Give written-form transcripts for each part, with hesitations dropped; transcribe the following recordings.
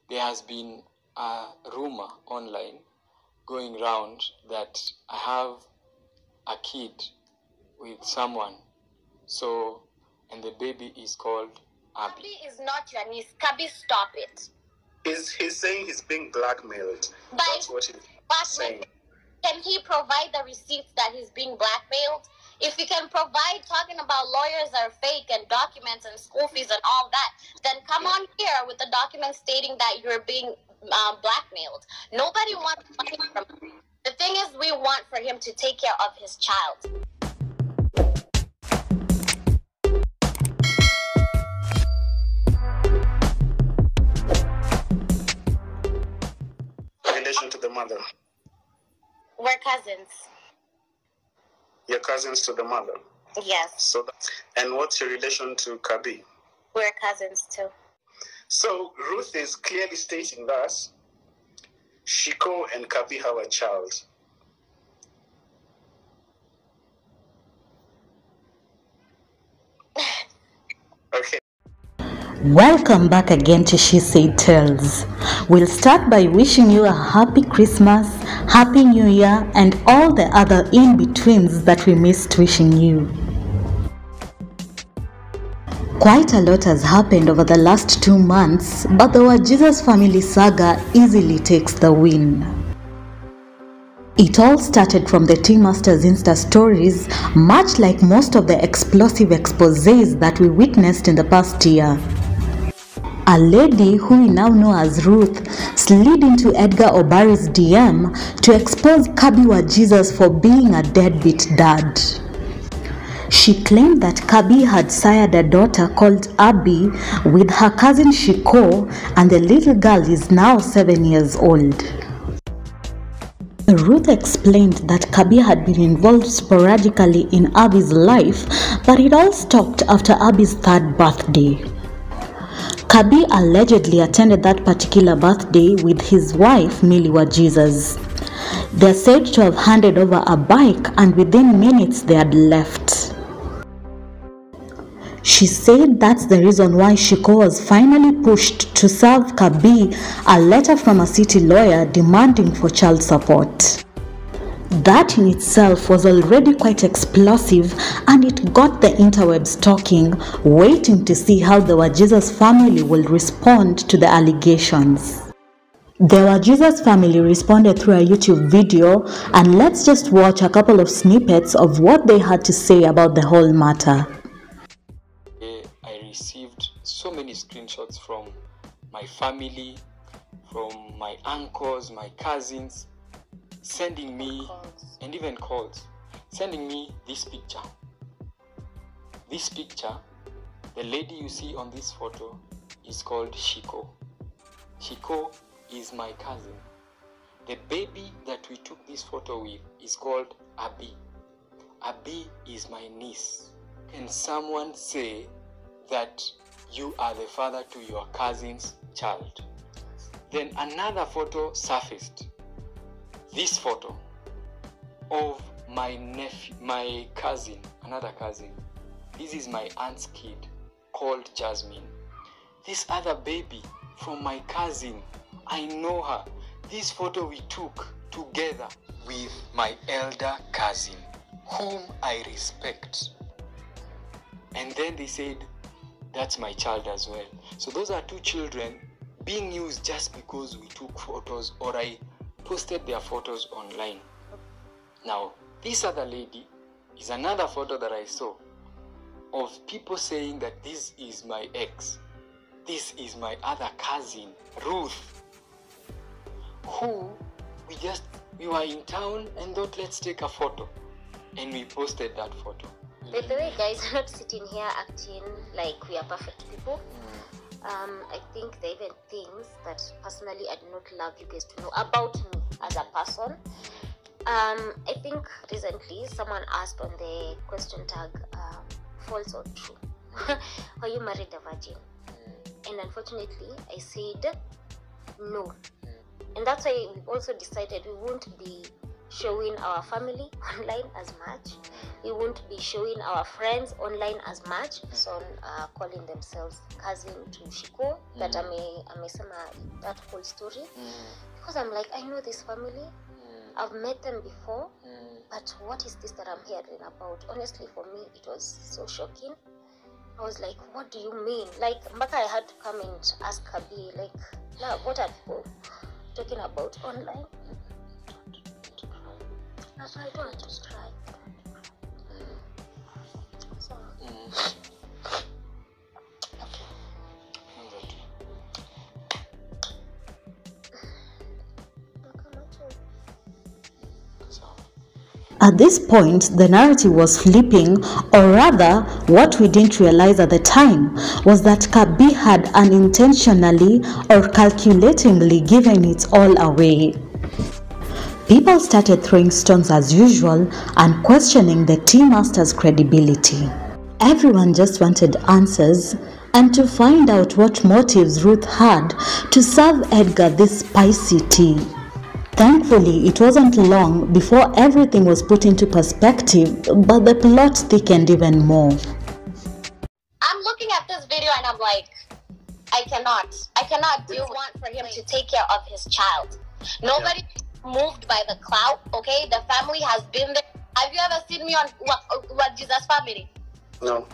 there has been a rumor online going round that I have a kid with someone. So, and the baby is called Abby. Abby is not your niece. Kabi, stop it. He's saying he's being blackmailed. That's what he's saying. Can he provide the receipts that he's being blackmailed? If he can provide, talking about lawyers are fake and documents and school fees and all that, then come on here with the document stating that you're being blackmailed. Nobody wants money from him. The thing is, we want for him to take care of his child. In relation to the mother? We're cousins. You're cousins to the mother? Yes. And what's your relation to Kabi? We're cousins too. So Ruth is clearly stating that Shiko and Kabi have a child. Okay. Welcome back again to She Said Tales. We'll start by wishing you a happy Christmas, happy New Year, and all the other in-betweens that we missed wishing you. Quite a lot has happened over the last 2 months, but the Wajesus family saga easily takes the win. It all started from the Tea Masters Insta stories, much like most of the explosive exposés that we witnessed in the past year. A lady who we now know as Ruth slid into Edgar Obari's DM to expose Kabi Wajesus for being a deadbeat dad. She claimed that Kabi had sired a daughter called Abby with her cousin Shiko, and the little girl is now 7 years old. Ruth explained that Kabi had been involved sporadically in Abby's life, but it all stopped after Abby's 3rd birthday. Kabi allegedly attended that particular birthday with his wife Millie Wajesus. They are said to have handed over a bike, and within minutes they had left. She said that's the reason why Shiko was finally pushed to serve Kabi a letter from a city lawyer demanding for child support. That in itself was already quite explosive, and it got the interwebs talking, waiting to see how the Wajesus family will respond to the allegations. The Wajesus family responded through a YouTube video, and let's just watch a couple of snippets of what they had to say about the whole matter. I received so many screenshots from my family, from my uncles, my cousins, sending me, and even calls, sending me this picture. This picture, the lady you see on this photo is called Shiko. Shiko is my cousin. The baby that we took this photo with is called Abby. Abby is my niece. Can someone say that you are the father to your cousin's child? Then another photo surfaced. This photo of my nephew, my cousin, another cousin. This is my aunt's kid called Jasmine. This other baby from my cousin, I know her. This photo we took together with my elder cousin, whom I respect. And then they said, that's my child as well. So those are 2 children being used just because we took photos or I posted their photos online. Now, this other lady is another photo that I saw of people saying that this is my ex. This is my other cousin, Ruth, who we were in town and thought let's take a photo, and we posted that photo. By the way, guys, we're not sitting here acting like we are perfect people. I think there are even things that personally I do not love you guys to know about me as a person. I think recently someone asked on the question tag, false or true, are you married a virgin? And unfortunately I said no. And that's why we also decided we won't be showing our family online as much. He won't be showing our friends online as much. So calling themselves cousin to Shiko, that amesema that whole story. Because I'm like, I know this family. I've met them before. But what is this that I'm hearing about? Honestly, for me, it was so shocking. I was like, what do you mean? Like, Mbaka, I had to come and ask Kabi, like, what are people talking about online? That's why I don't want to cry. So. At this point, the narrative was flipping, or rather, what we didn't realize at the time was that Kabi had unintentionally or calculatingly given it all away. People started throwing stones as usual and questioning the tea master's credibility. Everyone just wanted answers and to find out what motives Ruth had to serve Edgar this spicy tea. Thankfully, it wasn't long before everything was put into perspective, but the plot thickened even more. I'm looking at this video and I'm like, I cannot deal want for him to take care of his child. Nobody moved by the clout, okay? The family has been there. Have you ever seen me on Wajesus family? No.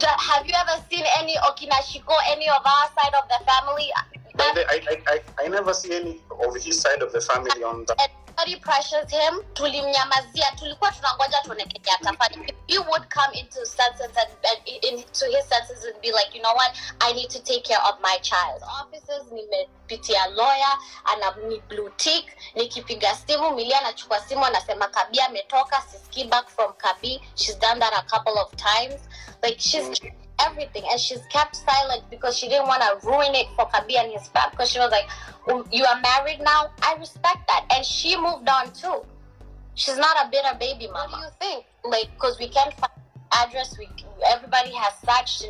Have you ever seen any Okinashiko, any of our side of the family? I never see any of his side of the family on that. Everybody pressures him. Tulimnyamazia, tulikuwa tunangoja tuone kenye atafanya. He would come into senses and into his senses and be like, you know what? I need to take care of my child. Offices, nimepitia lawyer, ni blue tick, nikipiga simu, Milia anachukua simu anasema Kabi ametoka, siski back from Kabi. She's done that a couple of times. Like she's everything, and she's kept silent because she didn't want to ruin it for Kabi and his family, because she was like, you are married now, I respect that, and she moved on too. She's not a bitter baby mama. What do you think? Like, because we can't find address, everybody has searched,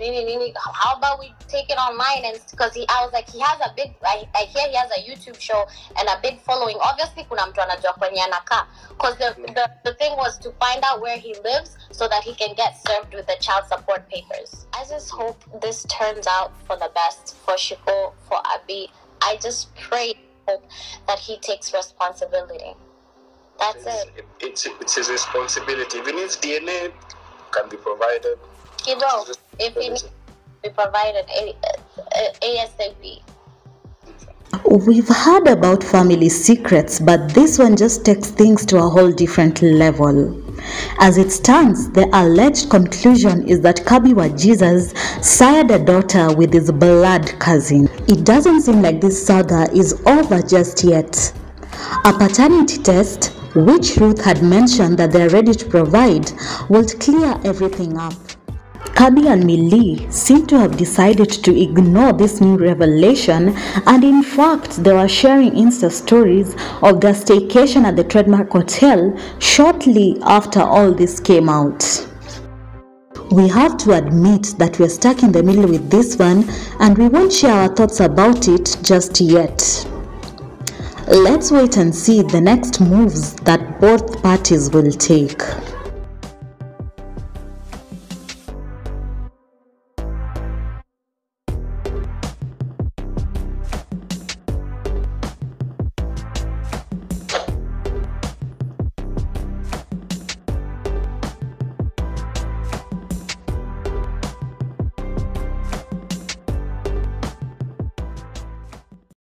how about we take it online? And because I was like, he has a big, I hear he has a YouTube show and a big following. Obviously kuna mtu anajua kwenye anakaa, because the thing was to find out where he lives so that he can get served with the child support papers. I just hope this turns out for the best for Shiko, for Abi. I just pray, hope that he takes responsibility. That's it. It's his responsibility. If he needs DNA, can be provided. He will. If he needs to be provided ASAP. We've heard about family secrets, but this one just takes things to a whole different level. As it stands, the alleged conclusion is that Kabi Wajesus sired a daughter with his blood cousin. It doesn't seem like this saga is over just yet. A paternity test, which Ruth had mentioned that they're ready to provide, will clear everything up. Kabi and Millie seem to have decided to ignore this new revelation, and in fact they were sharing Insta stories of their staycation at the Trademark Hotel shortly after all this came out. We have to admit that we're stuck in the middle with this one, and we won't share our thoughts about it just yet. Let's wait and see the next moves that both parties will take.